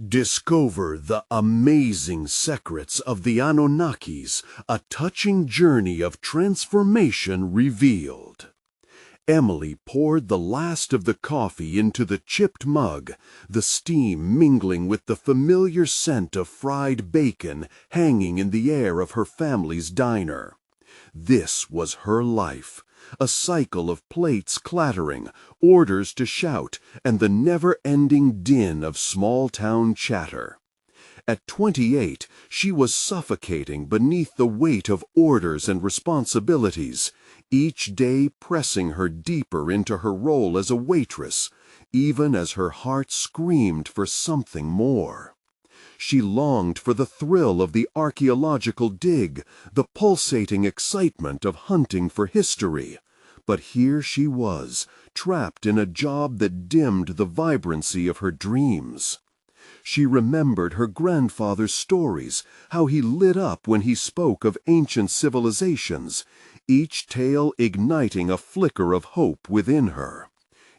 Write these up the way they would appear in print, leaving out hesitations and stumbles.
Discover the amazing secrets of the Anunnakis, a touching journey of transformation revealed. Emily poured the last of the coffee into the chipped mug, the steam mingling with the familiar scent of fried bacon hanging in the air of her family's diner. This was her life, a cycle of plates clattering, orders to shout, and the never-ending din of small-town chatter. At 28, she was suffocating beneath the weight of orders and responsibilities, each day pressing her deeper into her role as a waitress, even as her heart screamed for something more. She longed for the thrill of the archaeological dig, the pulsating excitement of hunting for history. But here she was, trapped in a job that dimmed the vibrancy of her dreams. She remembered her grandfather's stories, how he lit up when he spoke of ancient civilizations, each tale igniting a flicker of hope within her.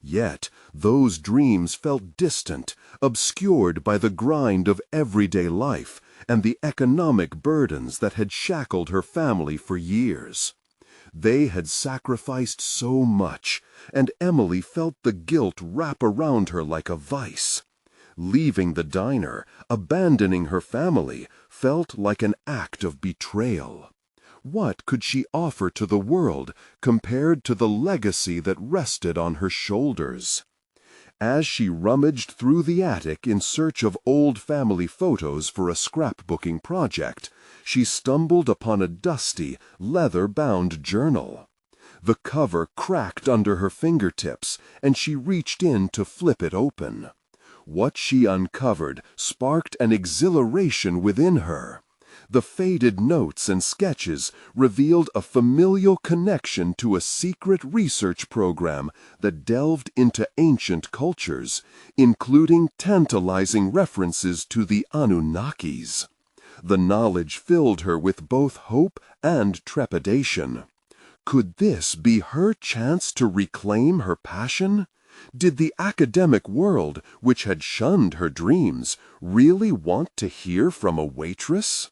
Yet those dreams felt distant, obscured by the grind of everyday life and the economic burdens that had shackled her family for years. They had sacrificed so much, and Emily felt the guilt wrap around her like a vice. Leaving the diner, abandoning her family, felt like an act of betrayal. What could she offer to the world compared to the legacy that rested on her shoulders? As she rummaged through the attic in search of old family photos for a scrapbooking project, she stumbled upon a dusty, leather-bound journal. The cover cracked under her fingertips, and she reached in to flip it open. What she uncovered sparked an exhilaration within her. The faded notes and sketches revealed a familial connection to a secret research program that delved into ancient cultures, including tantalizing references to the Anunnakis. The knowledge filled her with both hope and trepidation. Could this be her chance to reclaim her passion? Did the academic world, which had shunned her dreams, really want to hear from a waitress?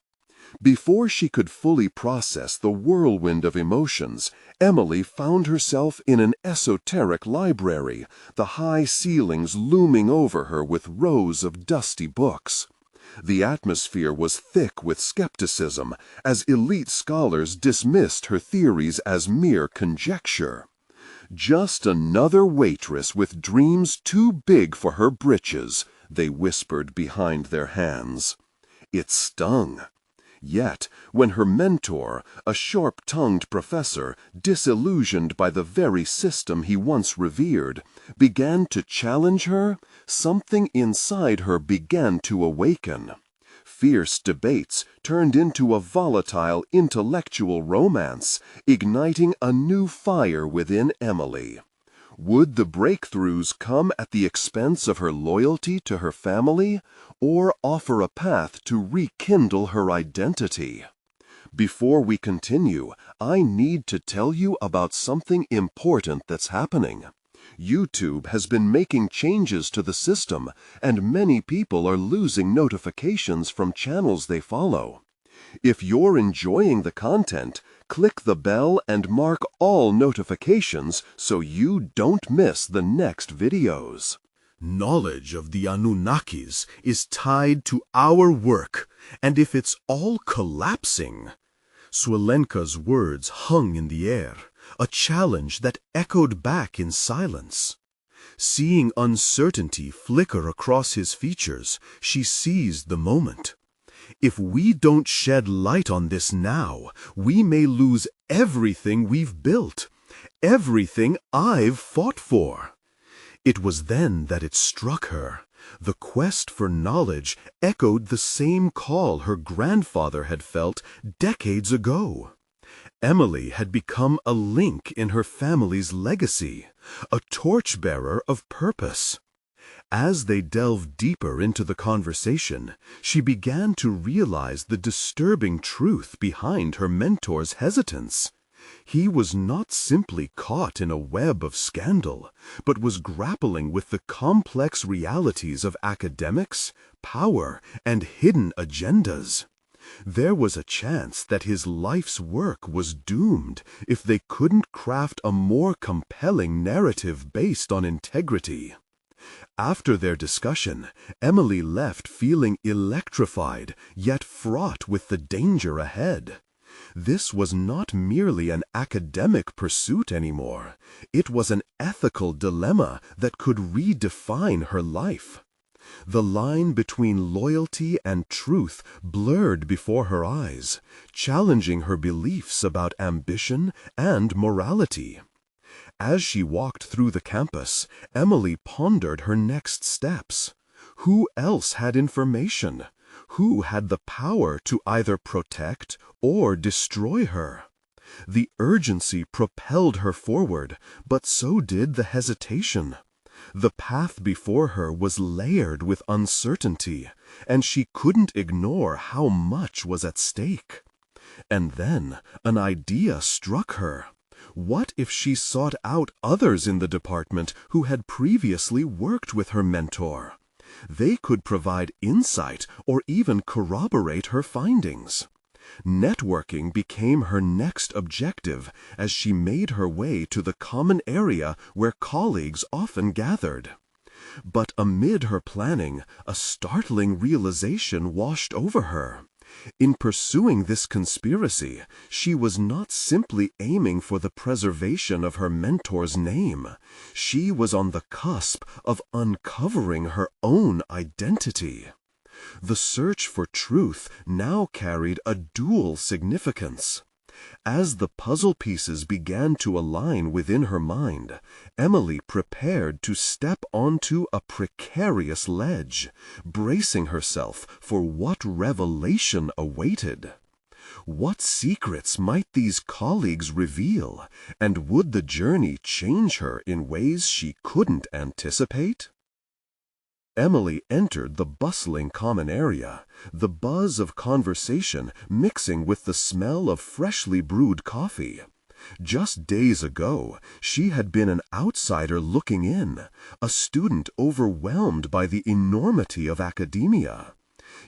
Before she could fully process the whirlwind of emotions, Emily found herself in an esoteric library, the high ceilings looming over her with rows of dusty books. The atmosphere was thick with skepticism, as elite scholars dismissed her theories as mere conjecture. "Just another waitress with dreams too big for her britches," they whispered behind their hands. It stung. Yet, when her mentor, a sharp-tongued professor, disillusioned by the very system he once revered, began to challenge her, something inside her began to awaken. Fierce debates turned into a volatile intellectual romance, igniting a new fire within Emily. Would the breakthroughs come at the expense of her loyalty to her family, or offer a path to rekindle her identity? Before we continue, I need to tell you about something important that's happening. YouTube has been making changes to the system, and many people are losing notifications from channels they follow. If you're enjoying the content, click the bell and mark all notifications so you don't miss the next videos. Knowledge of the Anunnakis is tied to our work, and if it's all collapsing... Swelenka's words hung in the air, a challenge that echoed back in silence. Seeing uncertainty flicker across his features, she seized the moment. If we don't shed light on this now, we may lose everything we've built, everything I've fought for. It was then that it struck her. The quest for knowledge echoed the same call her grandfather had felt decades ago. Emily had become a link in her family's legacy, a torchbearer of purpose. As they delved deeper into the conversation, she began to realize the disturbing truth behind her mentor's hesitance. He was not simply caught in a web of scandal, but was grappling with the complex realities of academics, power, and hidden agendas. There was a chance that his life's work was doomed if they couldn't craft a more compelling narrative based on integrity. After their discussion, Emily left feeling electrified, yet fraught with the danger ahead. This was not merely an academic pursuit anymore. It was an ethical dilemma that could redefine her life. The line between loyalty and truth blurred before her eyes, challenging her beliefs about ambition and morality. As she walked through the campus, Emily pondered her next steps. Who else had information? Who had the power to either protect or destroy her? The urgency propelled her forward, but so did the hesitation. The path before her was layered with uncertainty, and she couldn't ignore how much was at stake. And then an idea struck her. What if she sought out others in the department who had previously worked with her mentor? They could provide insight or even corroborate her findings. Networking became her next objective as she made her way to the common area where colleagues often gathered. But amid her planning, a startling realization washed over her. In pursuing this conspiracy, she was not simply aiming for the preservation of her mentor's name. She was on the cusp of uncovering her own identity. The search for truth now carried a dual significance. As the puzzle pieces began to align within her mind, Emily prepared to step onto a precarious ledge, bracing herself for what revelation awaited. What secrets might these colleagues reveal, and would the journey change her in ways she couldn't anticipate? Emily entered the bustling common area, the buzz of conversation mixing with the smell of freshly brewed coffee. Just days ago, she had been an outsider looking in, a student overwhelmed by the enormity of academia.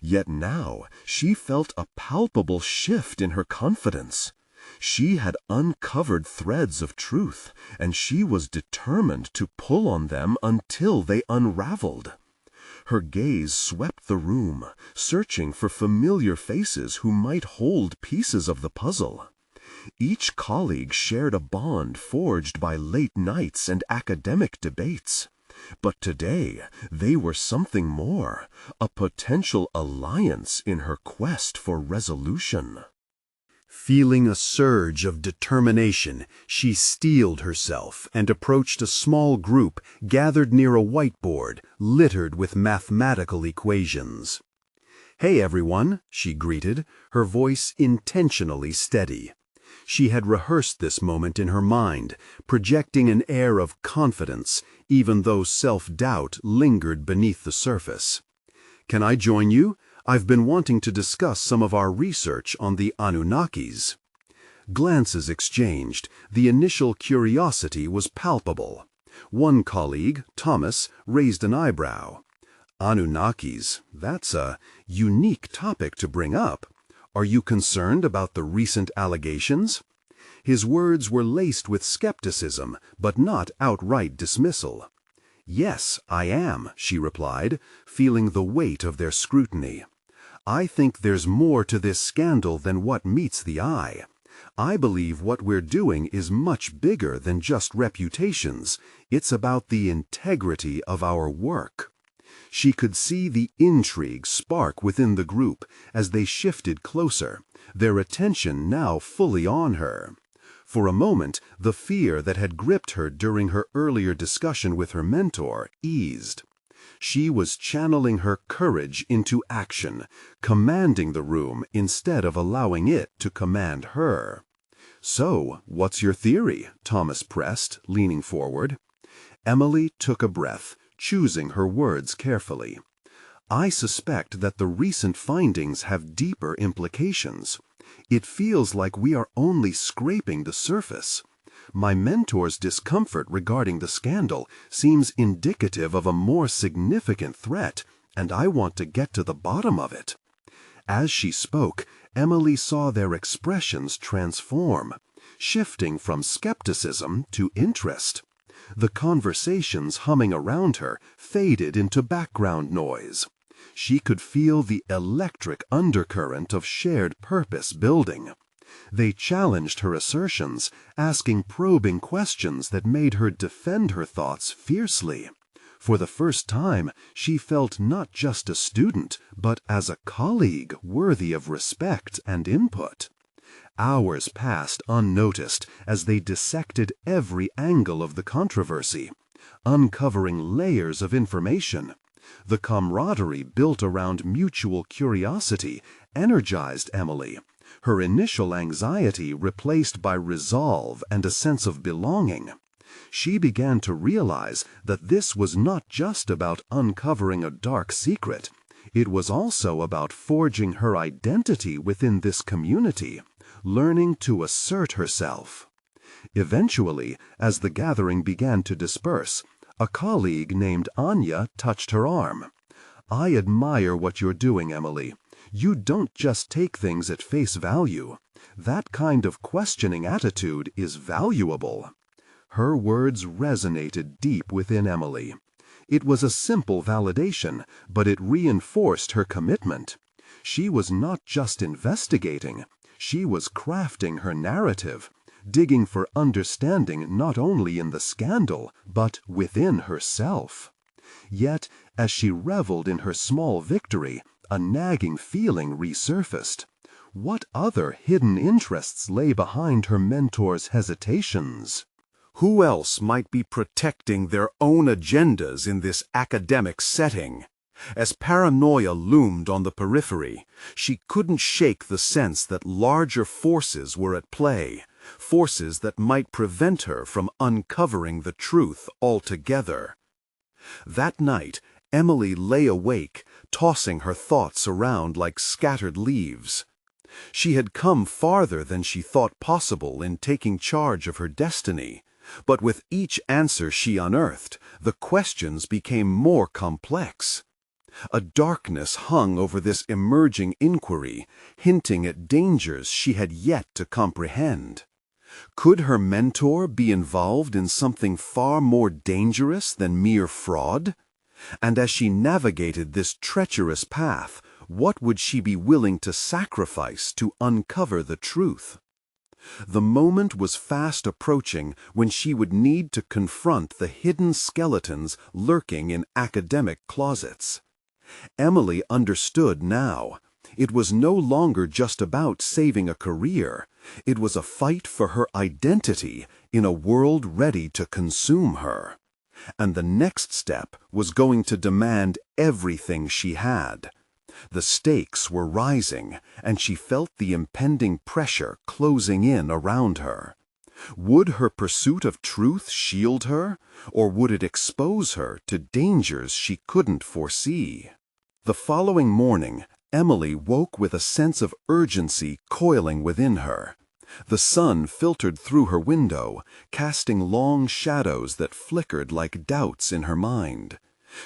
Yet now, she felt a palpable shift in her confidence. She had uncovered threads of truth, and she was determined to pull on them until they unraveled. Her gaze swept the room, searching for familiar faces who might hold pieces of the puzzle. Each colleague shared a bond forged by late nights and academic debates. But today, they were something more, a potential alliance in her quest for resolution. Feeling a surge of determination, she steeled herself and approached a small group gathered near a whiteboard littered with mathematical equations. "Hey everyone," she greeted, her voice intentionally steady. She had rehearsed this moment in her mind, projecting an air of confidence, even though self-doubt lingered beneath the surface. "Can I join you? I've been wanting to discuss some of our research on the Anunnakis." Glances exchanged, the initial curiosity was palpable. One colleague, Thomas, raised an eyebrow. "Anunnakis, that's a unique topic to bring up. Are you concerned about the recent allegations?" His words were laced with skepticism, but not outright dismissal. "Yes, I am," she replied, feeling the weight of their scrutiny. "I think there's more to this scandal than what meets the eye. I believe what we're doing is much bigger than just reputations. It's about the integrity of our work." She could see the intrigue spark within the group as they shifted closer, their attention now fully on her. For a moment, the fear that had gripped her during her earlier discussion with her mentor eased. She was channeling her courage into action, commanding the room instead of allowing it to command her. "So, what's your theory?" Thomas pressed, leaning forward. Emily took a breath, choosing her words carefully. "I suspect that the recent findings have deeper implications. It feels like we are only scraping the surface. My mentor's discomfort regarding the scandal seems indicative of a more significant threat, and I want to get to the bottom of it." As she spoke, Emily saw their expressions transform, shifting from skepticism to interest. The conversations humming around her faded into background noise. She could feel the electric undercurrent of shared purpose building. They challenged her assertions, asking probing questions that made her defend her thoughts fiercely. For the first time, she felt not just a student, but as a colleague worthy of respect and input. Hours passed unnoticed as they dissected every angle of the controversy, uncovering layers of information. The camaraderie built around mutual curiosity energized Emily, her initial anxiety replaced by resolve and a sense of belonging. She began to realize that this was not just about uncovering a dark secret. It was also about forging her identity within this community, learning to assert herself. Eventually, as the gathering began to disperse, a colleague named Anya touched her arm. "I admire what you're doing, Emily. You don't just take things at face value. That kind of questioning attitude is valuable." Her words resonated deep within Emily. It was a simple validation, but it reinforced her commitment. She was not just investigating, she was crafting her narrative, digging for understanding not only in the scandal, but within herself. Yet, as she reveled in her small victory, a nagging feeling resurfaced. What other hidden interests lay behind her mentor's hesitations? Who else might be protecting their own agendas in this academic setting? As paranoia loomed on the periphery, she couldn't shake the sense that larger forces were at play, forces that might prevent her from uncovering the truth altogether. That night, Emily lay awake, tossing her thoughts around like scattered leaves. She had come farther than she thought possible in taking charge of her destiny, but with each answer she unearthed, the questions became more complex. A darkness hung over this emerging inquiry, hinting at dangers she had yet to comprehend. Could her mentor be involved in something far more dangerous than mere fraud? And as she navigated this treacherous path, what would she be willing to sacrifice to uncover the truth? The moment was fast approaching when she would need to confront the hidden skeletons lurking in academic closets. Emily understood now. It was no longer just about saving a career. It was a fight for her identity in a world ready to consume her. And the next step was going to demand everything she had. The stakes were rising, and she felt the impending pressure closing in around her. Would her pursuit of truth shield her, or would it expose her to dangers she couldn't foresee? The following morning, Emily woke with a sense of urgency coiling within her. The sun filtered through her window, casting long shadows that flickered like doubts in her mind.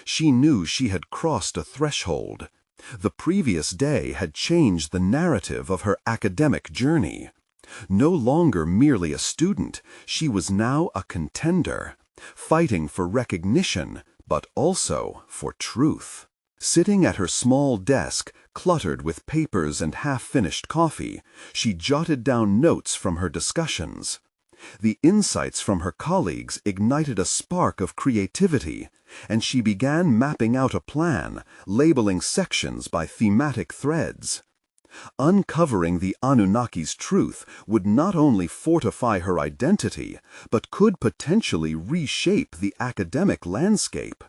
She knew she had crossed a threshold. The previous day had changed the narrative of her academic journey. No longer merely a student, she was now a contender, fighting for recognition, but also for truth. Sitting at her small desk, cluttered with papers and half-finished coffee, she jotted down notes from her discussions. The insights from her colleagues ignited a spark of creativity, and she began mapping out a plan, labeling sections by thematic threads. Uncovering the Anunnakis' truth would not only fortify her identity, but could potentially reshape the academic landscape.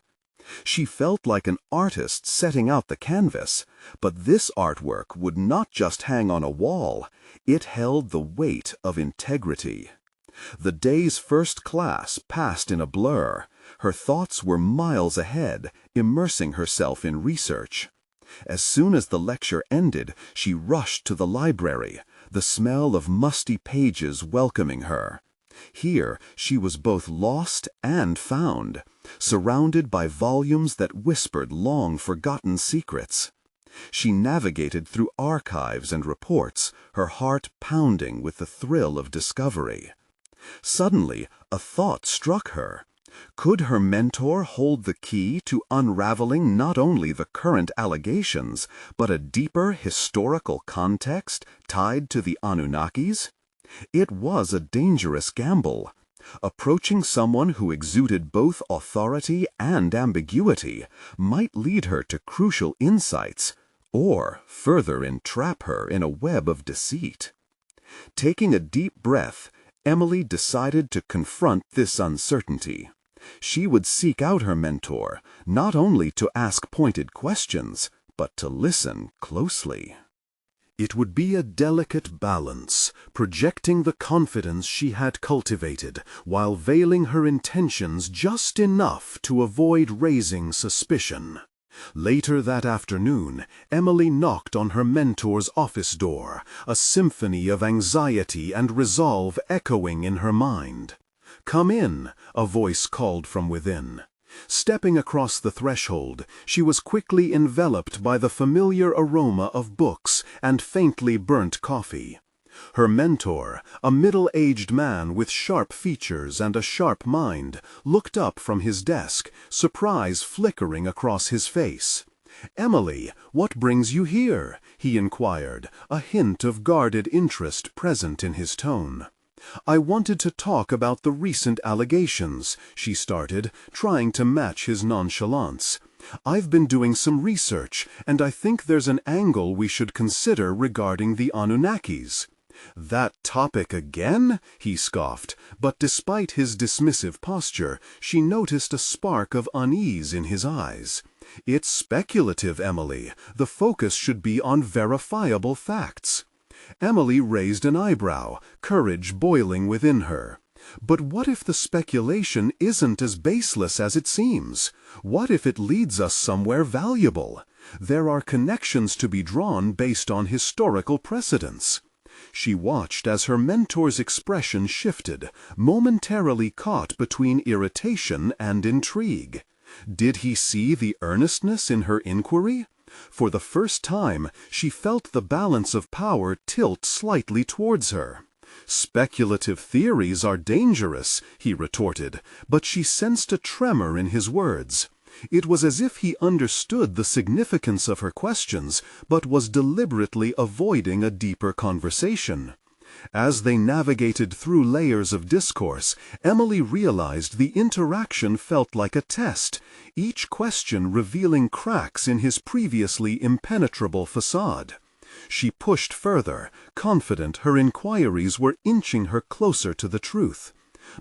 She felt like an artist setting out the canvas, but this artwork would not just hang on a wall, it held the weight of integrity. The day's first class passed in a blur. Her thoughts were miles ahead, immersing herself in research. As soon as the lecture ended, she rushed to the library, the smell of musty pages welcoming her. Here she was both lost and found, surrounded by volumes that whispered long-forgotten secrets. She navigated through archives and reports, her heart pounding with the thrill of discovery. Suddenly, a thought struck her. Could her mentor hold the key to unraveling not only the current allegations, but a deeper historical context tied to the Anunnakis? It was a dangerous gamble. Approaching someone who exuded both authority and ambiguity might lead her to crucial insights, or further entrap her in a web of deceit. Taking a deep breath, Emily decided to confront this uncertainty. She would seek out her mentor, not only to ask pointed questions, but to listen closely. It would be a delicate balance, projecting the confidence she had cultivated, while veiling her intentions just enough to avoid raising suspicion. Later that afternoon, Emily knocked on her mentor's office door, a symphony of anxiety and resolve echoing in her mind. "Come in," a voice called from within. Stepping across the threshold, she was quickly enveloped by the familiar aroma of books and faintly burnt coffee. Her mentor, a middle-aged man with sharp features and a sharp mind, looked up from his desk, surprise flickering across his face. "Emily, what brings you here?" he inquired, a hint of guarded interest present in his tone. "I wanted to talk about the recent allegations," she started, trying to match his nonchalance. "I've been doing some research, and I think there's an angle we should consider regarding the Anunnakis." "That topic again?" he scoffed, but despite his dismissive posture, she noticed a spark of unease in his eyes. "It's speculative, Emily. The focus should be on verifiable facts." Emily raised an eyebrow, courage boiling within her. "But what if the speculation isn't as baseless as it seems? What if it leads us somewhere valuable? There are connections to be drawn based on historical precedents." She watched as her mentor's expression shifted, momentarily caught between irritation and intrigue. Did he see the earnestness in her inquiry? For the first time, she felt the balance of power tilt slightly towards her. "Speculative theories are dangerous," he retorted, but she sensed a tremor in his words. It was as if he understood the significance of her questions, but was deliberately avoiding a deeper conversation. As they navigated through layers of discourse, Emily realized the interaction felt like a test, each question revealing cracks in his previously impenetrable facade. She pushed further, confident her inquiries were inching her closer to the truth.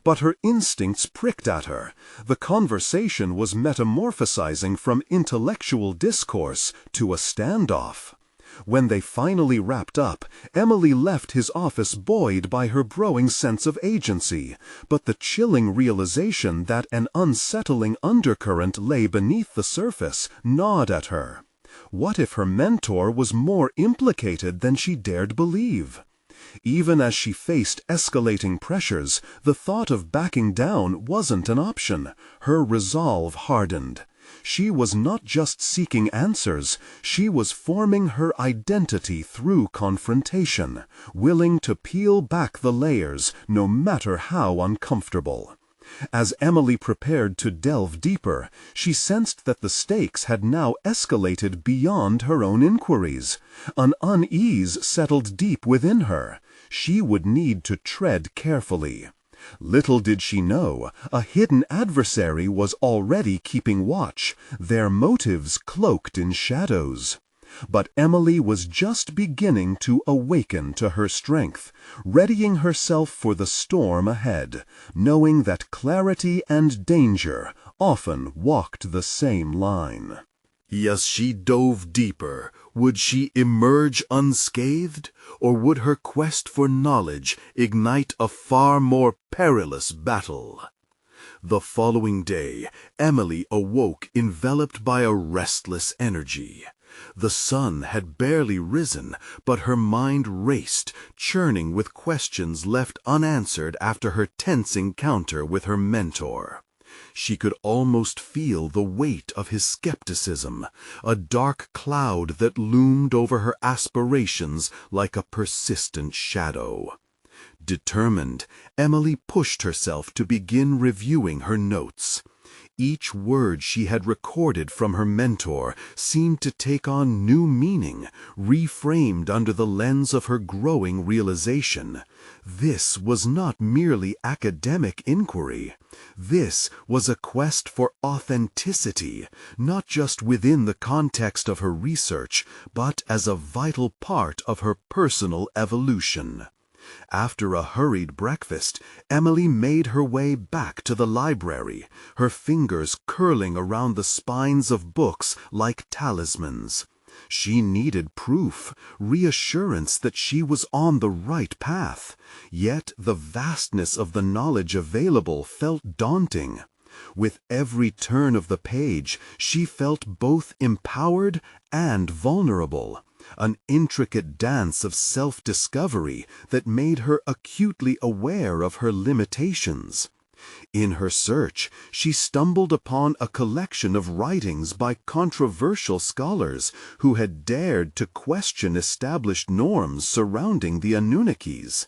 But her instincts pricked at her. The conversation was metamorphosizing from intellectual discourse to a standoff. When they finally wrapped up, Emily left his office buoyed by her growing sense of agency, but the chilling realization that an unsettling undercurrent lay beneath the surface gnawed at her. What if her mentor was more implicated than she dared believe? Even as she faced escalating pressures, the thought of backing down wasn't an option. Her resolve hardened. She was not just seeking answers, she was forming her identity through confrontation, willing to peel back the layers, no matter how uncomfortable. As Emily prepared to delve deeper, she sensed that the stakes had now escalated beyond her own inquiries. An unease settled deep within her. She would need to tread carefully. Little did she know, a hidden adversary was already keeping watch, their motives cloaked in shadows. But Emily was just beginning to awaken to her strength, readying herself for the storm ahead, knowing that clarity and danger often walked the same line. As she dove deeper, would she emerge unscathed, or would her quest for knowledge ignite a far more perilous battle? The following day, Emily awoke enveloped by a restless energy. The sun had barely risen, but her mind raced, churning with questions left unanswered after her tense encounter with her mentor. She could almost feel the weight of his skepticism, a dark cloud that loomed over her aspirations like a persistent shadow. Determined, Emily pushed herself to begin reviewing her notes. Each word she had recorded from her mentor seemed to take on new meaning, reframed under the lens of her growing realization. This was not merely academic inquiry. This was a quest for authenticity, not just within the context of her research, but as a vital part of her personal evolution. After a hurried breakfast, Emily made her way back to the library, her fingers curling around the spines of books like talismans. She needed proof, reassurance that she was on the right path, yet the vastness of the knowledge available felt daunting. With every turn of the page, she felt both empowered and vulnerable. An intricate dance of self-discovery that made her acutely aware of her limitations. In her search, she stumbled upon a collection of writings by controversial scholars who had dared to question established norms surrounding the Anunnakis.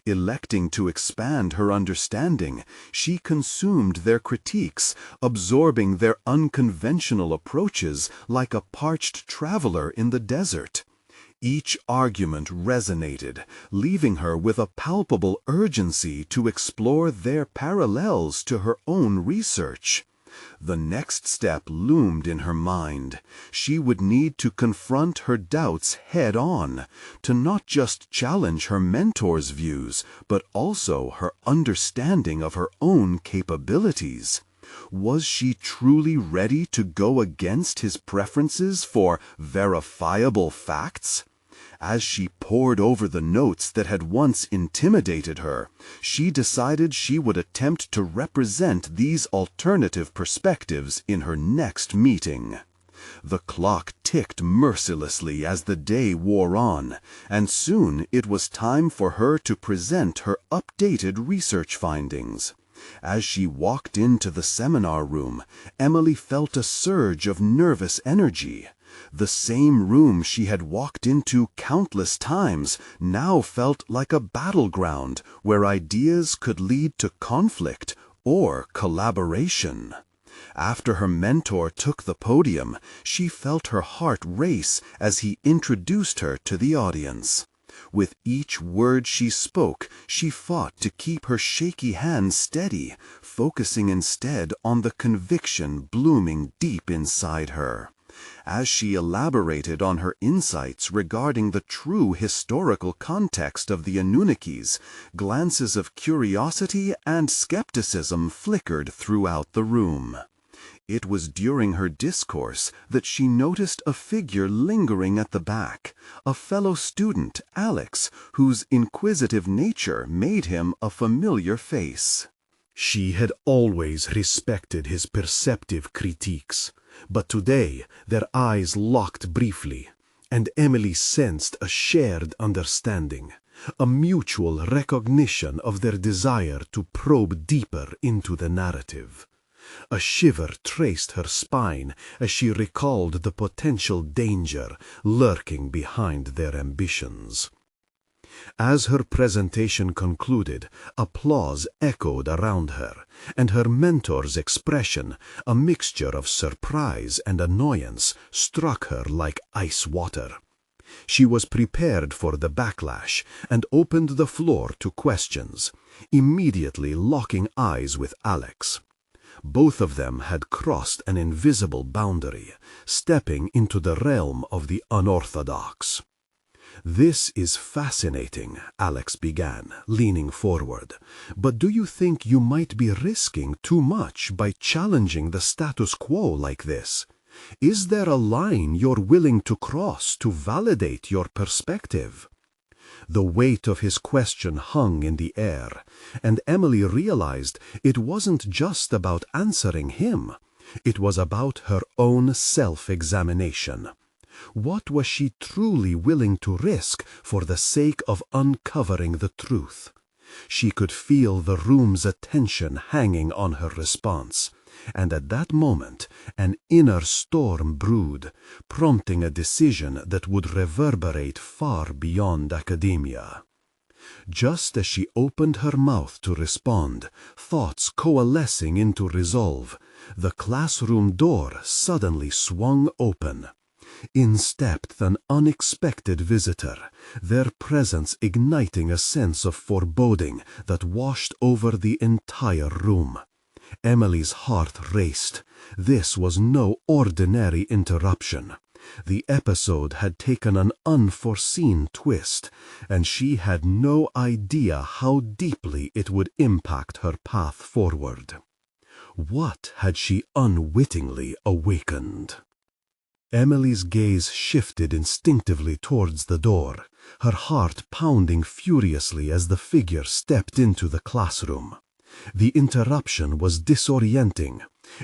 Electing to expand her understanding, she consumed their critiques, absorbing their unconventional approaches like a parched traveler in the desert. Each argument resonated, leaving her with a palpable urgency to explore their parallels to her own research. The next step loomed in her mind. She would need to confront her doubts head-on, to not just challenge her mentor's views, but also her understanding of her own capabilities. Was she truly ready to go against his preferences for verifiable facts? As she pored over the notes that had once intimidated her, she decided she would attempt to represent these alternative perspectives in her next meeting. The clock ticked mercilessly as the day wore on, and soon it was time for her to present her updated research findings. As she walked into the seminar room, Emily felt a surge of nervous energy. The same room she had walked into countless times now felt like a battleground where ideas could lead to conflict or collaboration. After her mentor took the podium, she felt her heart race as he introduced her to the audience. With each word she spoke, she fought to keep her shaky hands steady, focusing instead on the conviction blooming deep inside her. As she elaborated on her insights regarding the true historical context of the Anunnakis, glances of curiosity and skepticism flickered throughout the room. It was during her discourse that she noticed a figure lingering at the back, a fellow student, Alex, whose inquisitive nature made him a familiar face. She had always respected his perceptive critiques, but today their eyes locked briefly, and Emily sensed a shared understanding, a mutual recognition of their desire to probe deeper into the narrative. A shiver traced her spine as she recalled the potential danger lurking behind their ambitions. As her presentation concluded, applause echoed around her, and her mentor's expression, a mixture of surprise and annoyance, struck her like ice water. She was prepared for the backlash and opened the floor to questions, immediately locking eyes with Alex. Both of them had crossed an invisible boundary, stepping into the realm of the unorthodox. "This is fascinating," Alex began, leaning forward. "But do you think you might be risking too much by challenging the status quo like this? Is there a line you're willing to cross to validate your perspective?" The weight of his question hung in the air, and Emily realized it wasn't just about answering him. It was about her own self-examination. What was she truly willing to risk for the sake of uncovering the truth? She could feel the room's attention hanging on her response, and at that moment an inner storm brewed, prompting a decision that would reverberate far beyond academia. Just as she opened her mouth to respond, thoughts coalescing into resolve, the classroom door suddenly swung open. In stepped an unexpected visitor, their presence igniting a sense of foreboding that washed over the entire room. Emily's heart raced. This was no ordinary interruption. The episode had taken an unforeseen twist, and she had no idea how deeply it would impact her path forward. What had she unwittingly awakened? Emily's gaze shifted instinctively towards the door, her heart pounding furiously as the figure stepped into the classroom. The interruption was disorienting.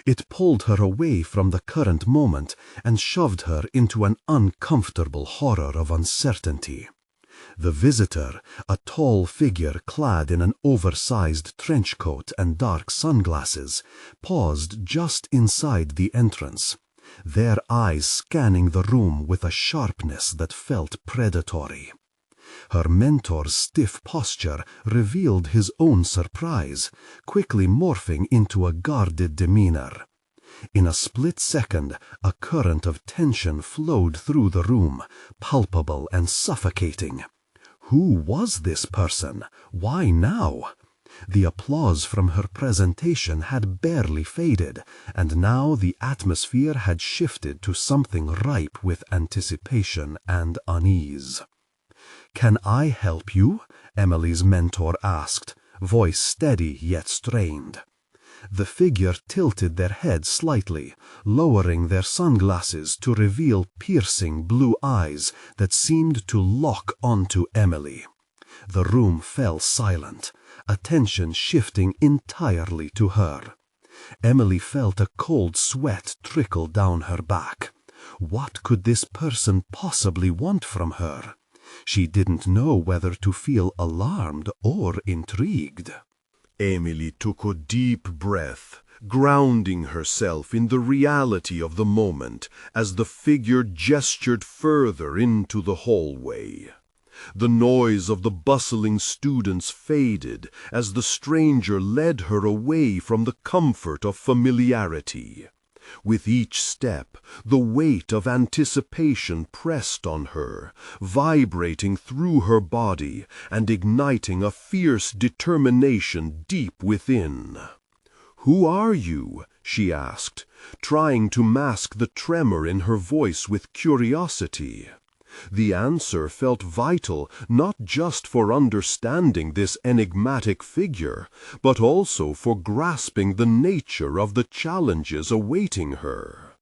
It pulled her away from the current moment and shoved her into an uncomfortable horror of uncertainty. The visitor, a tall figure clad in an oversized trench coat and dark sunglasses, paused just inside the entrance, their eyes scanning the room with a sharpness that felt predatory. Her mentor's stiff posture revealed his own surprise, quickly morphing into a guarded demeanor. In a split second, a current of tension flowed through the room, palpable and suffocating. Who was this person? Why now? The applause from her presentation had barely faded, and now the atmosphere had shifted to something ripe with anticipation and unease. "Can I help you?" Emily's mentor asked, voice steady yet strained. The figure tilted their head slightly, lowering their sunglasses to reveal piercing blue eyes that seemed to lock onto Emily. The room fell silent, attention shifting entirely to her. Emily felt a cold sweat trickle down her back. What could this person possibly want from her? She didn't know whether to feel alarmed or intrigued. Emily took a deep breath, grounding herself in the reality of the moment as the figure gestured further into the hallway. The noise of the bustling students faded as the stranger led her away from the comfort of familiarity. With each step, the weight of anticipation pressed on her, vibrating through her body and igniting a fierce determination deep within. "Who are you?" she asked, trying to mask the tremor in her voice with curiosity. The answer felt vital not just for understanding this enigmatic figure, but also for grasping the nature of the challenges awaiting her.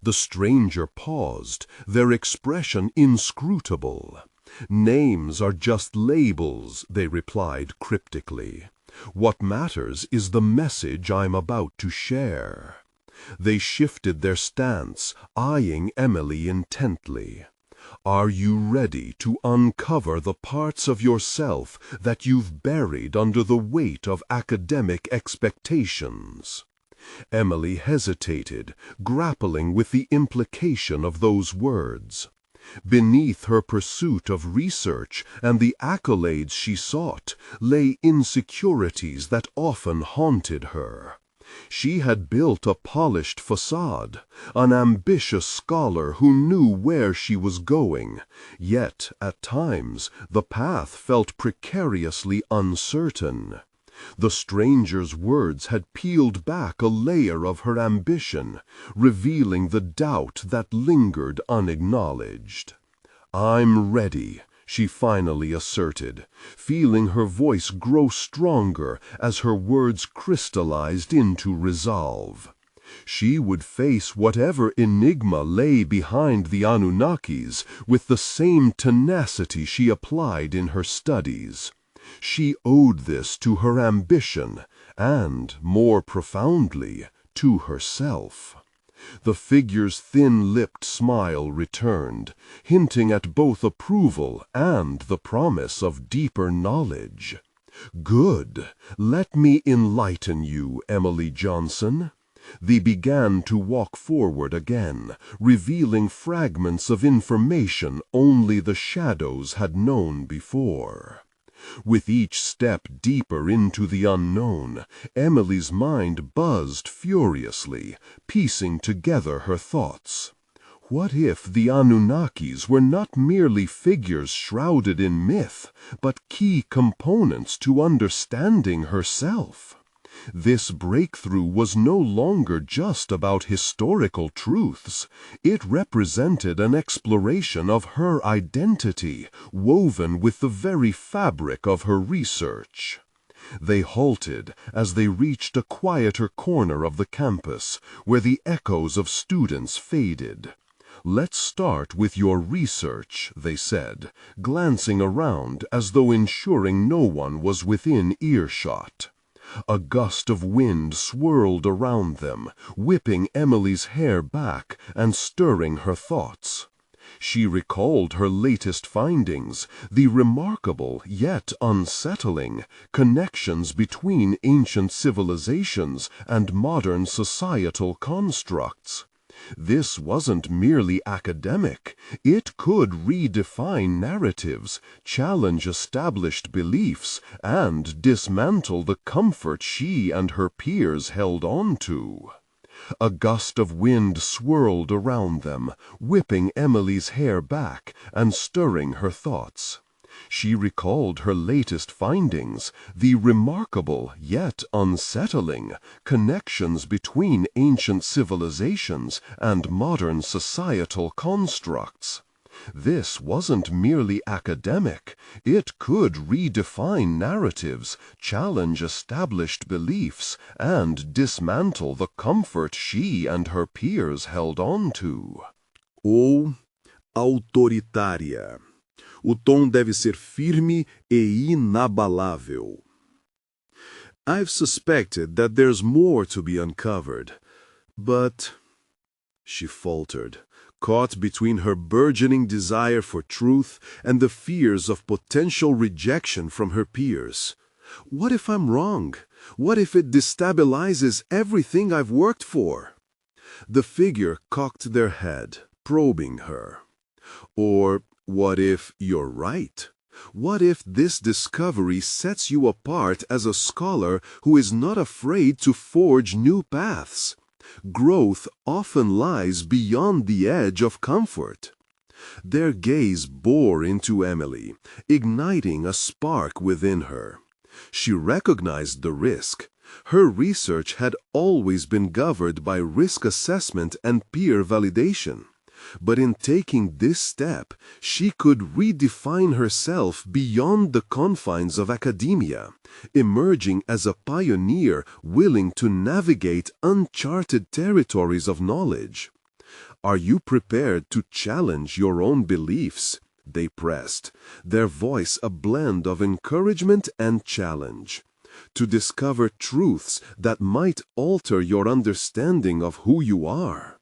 The stranger paused, their expression inscrutable. "Names are just labels," they replied cryptically. "What matters is the message I'm about to share." They shifted their stance, eyeing Emily intently. "Are you ready to uncover the parts of yourself that you've buried under the weight of academic expectations?" Emily hesitated, grappling with the implication of those words. Beneath her pursuit of research and the accolades she sought lay insecurities that often haunted her. She had built a polished facade, an ambitious scholar who knew where she was going, yet at times the path felt precariously uncertain. The stranger's words had peeled back a layer of her ambition, revealing the doubt that lingered unacknowledged. "I'm ready," she finally asserted, feeling her voice grow stronger as her words crystallized into resolve. She would face whatever enigma lay behind the Anunnakis with the same tenacity she applied in her studies. She owed this to her ambition and, more profoundly, to herself. The figure's thin-lipped smile returned, hinting at both approval and the promise of deeper knowledge. "Good. Let me enlighten you, Emily Johnson." They began to walk forward again, revealing fragments of information only the shadows had known before. With each step deeper into the unknown, Emily's mind buzzed furiously, piecing together her thoughts. What if the Anunnakis were not merely figures shrouded in myth, but key components to understanding herself? This breakthrough was no longer just about historical truths. It represented an exploration of her identity, woven with the very fabric of her research. They halted as they reached a quieter corner of the campus, where the echoes of students faded. "Let's start with your research," they said, glancing around as though ensuring no one was within earshot. A gust of wind swirled around them, whipping Emily's hair back and stirring her thoughts. She recalled her latest findings, the remarkable yet unsettling connections between ancient civilizations and modern societal constructs. This wasn't merely academic. It could redefine narratives, challenge established beliefs, and dismantle the comfort she and her peers held on to. A gust of wind swirled around them, whipping Emily's hair back and stirring her thoughts. She recalled her latest findings, the remarkable yet unsettling connections between ancient civilizations and modern societal constructs. This wasn't merely academic. It could redefine narratives, challenge established beliefs, and dismantle the comfort she and her peers held on to. Ou autoritária. O tom deve ser firme e inabalável. I've suspected that there's more to be uncovered, but... She faltered, caught between her burgeoning desire for truth and the fears of potential rejection from her peers. What if I'm wrong? What if it destabilizes everything I've worked for? The figure cocked their head, probing her. Or what if you're right? What if this discovery sets you apart as a scholar who is not afraid to forge new paths? Growth often lies beyond the edge of comfort. Their gaze bore into Emily, igniting a spark within her. She recognized the risk. Her research had always been governed by risk assessment and peer validation. But in taking this step, she could redefine herself beyond the confines of academia, emerging as a pioneer willing to navigate uncharted territories of knowledge. "Are you prepared to challenge your own beliefs?" they pressed, their voice a blend of encouragement and challenge. "To discover truths that might alter your understanding of who you are?"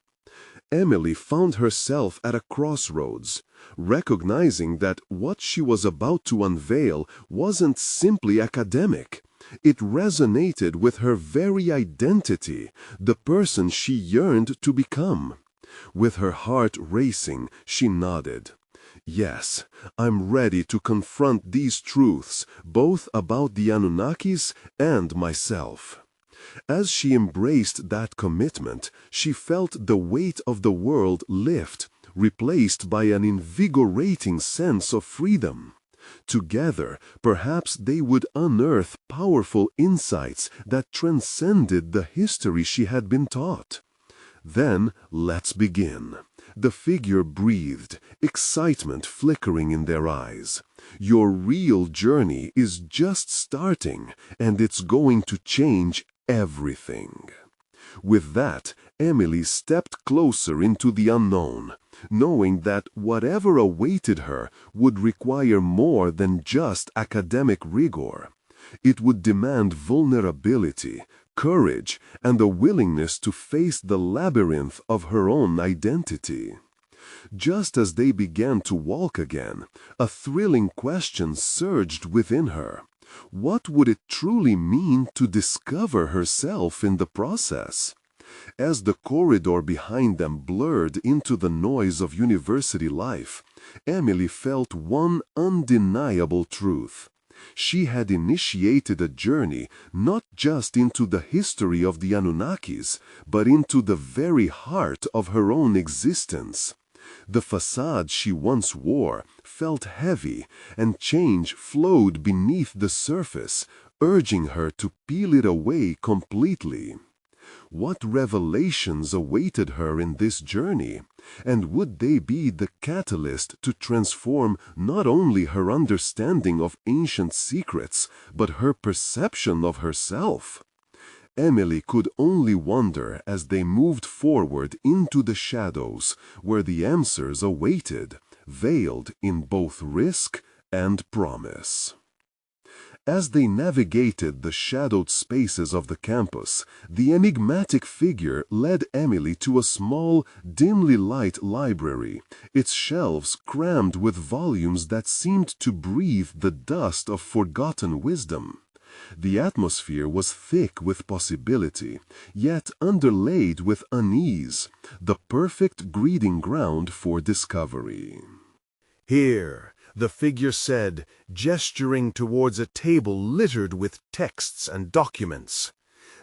Emily found herself at a crossroads, recognizing that what she was about to unveil wasn't simply academic. It resonated with her very identity, the person she yearned to become. With her heart racing, she nodded. "Yes, I'm ready to confront these truths, both about the Anunnakis and myself." As she embraced that commitment, she felt the weight of the world lift, replaced by an invigorating sense of freedom. Together, perhaps they would unearth powerful insights that transcended the history she had been taught. "Then, let's begin." The figure breathed, excitement flickering in their eyes. "Your real journey is just starting, and it's going to change everything." With that, Emily stepped closer into the unknown, knowing that whatever awaited her would require more than just academic rigor. It would demand vulnerability, courage, and the willingness to face the labyrinth of her own identity. Just as they began to walk again, a thrilling question surged within her. What would it truly mean to discover herself in the process? As the corridor behind them blurred into the noise of university life, Emily felt one undeniable truth. She had initiated a journey not just into the history of the Anunnakis, but into the very heart of her own existence. The facade she once wore felt heavy, and change flowed beneath the surface, urging her to peel it away completely. What revelations awaited her in this journey, and would they be the catalyst to transform not only her understanding of ancient secrets, but her perception of herself? Emily could only wonder as they moved forward into the shadows, where the answers awaited, veiled in both risk and promise. As they navigated the shadowed spaces of the campus, the enigmatic figure led Emily to a small, dimly lit library, its shelves crammed with volumes that seemed to breathe the dust of forgotten wisdom. The atmosphere was thick with possibility, yet underlaid with unease, the perfect breeding ground for discovery. "Here," the figure said, gesturing towards a table littered with texts and documents.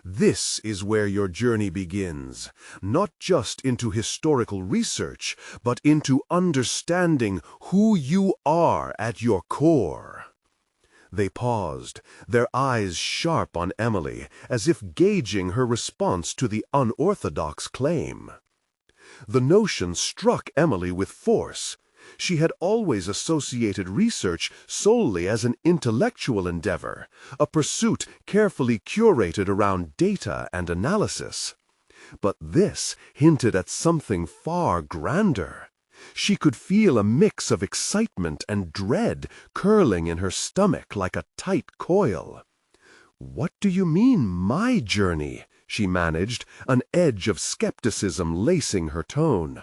"This is where your journey begins, not just into historical research, but into understanding who you are at your core." They paused, their eyes sharp on Emily, as if gauging her response to the unorthodox claim. The notion struck Emily with force. She had always associated research solely as an intellectual endeavor, a pursuit carefully curated around data and analysis. But this hinted at something far grander. She could feel a mix of excitement and dread curling in her stomach like a tight coil. "What do you mean, my journey?" she managed, an edge of skepticism lacing her tone.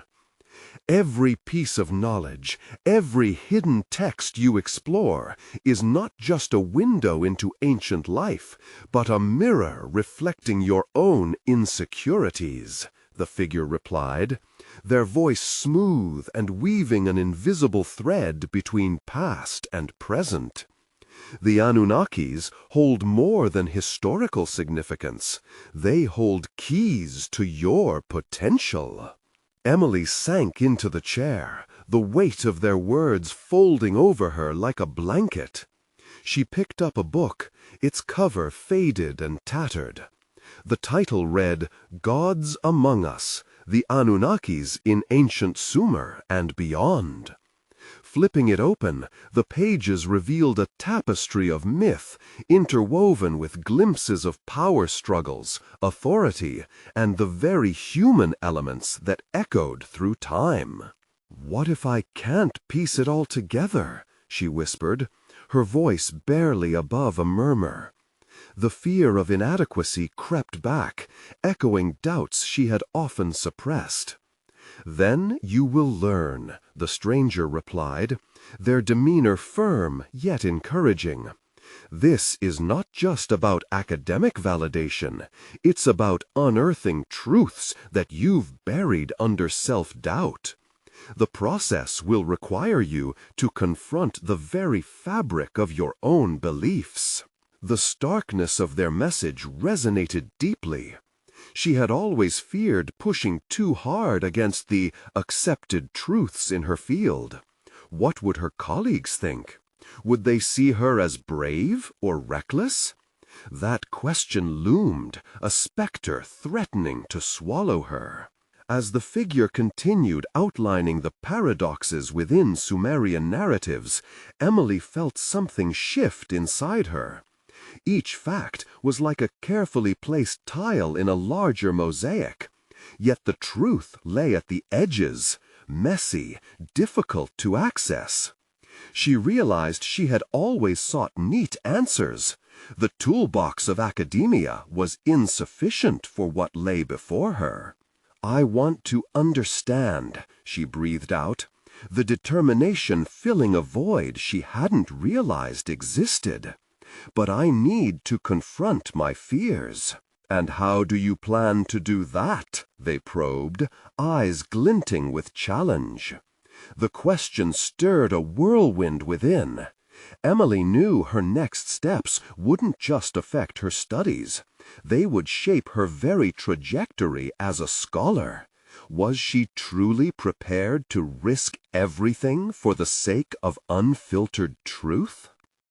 "Every piece of knowledge, every hidden text you explore, is not just a window into ancient life, but a mirror reflecting your own insecurities," the figure replied, their voice smooth and weaving an invisible thread between past and present. "The Anunnakis hold more than historical significance. They hold keys to your potential." Emily sank into the chair, the weight of their words folding over her like a blanket. She picked up a book, its cover faded and tattered. The title read, "Gods Among Us, the Anunnakis in Ancient Sumer and Beyond." Flipping it open, the pages revealed a tapestry of myth, interwoven with glimpses of power struggles, authority, and the very human elements that echoed through time. "What if I can't piece it all together?" she whispered, her voice barely above a murmur. The fear of inadequacy crept back, echoing doubts she had often suppressed. "Then you will learn," the stranger replied, their demeanor firm yet encouraging. "This is not just about academic validation. It's about unearthing truths that you've buried under self-doubt. The process will require you to confront the very fabric of your own beliefs." The starkness of their message resonated deeply. She had always feared pushing too hard against the accepted truths in her field. What would her colleagues think? Would they see her as brave or reckless? That question loomed, a specter threatening to swallow her. As the figure continued outlining the paradoxes within Sumerian narratives, Emily felt something shift inside her. Each fact was like a carefully placed tile in a larger mosaic, yet the truth lay at the edges, messy, difficult to access. She realized she had always sought neat answers, The toolbox of academia was insufficient for what lay before her. "I want to understand," she breathed out, the determination filling a void she hadn't realized existed. "But I need to confront my fears." "And how do you plan to do that?" they probed, eyes glinting with challenge. The question stirred a whirlwind within. Emily knew her next steps wouldn't just affect her studies. They would shape her very trajectory as a scholar. Was she truly prepared to risk everything for the sake of unfiltered truth?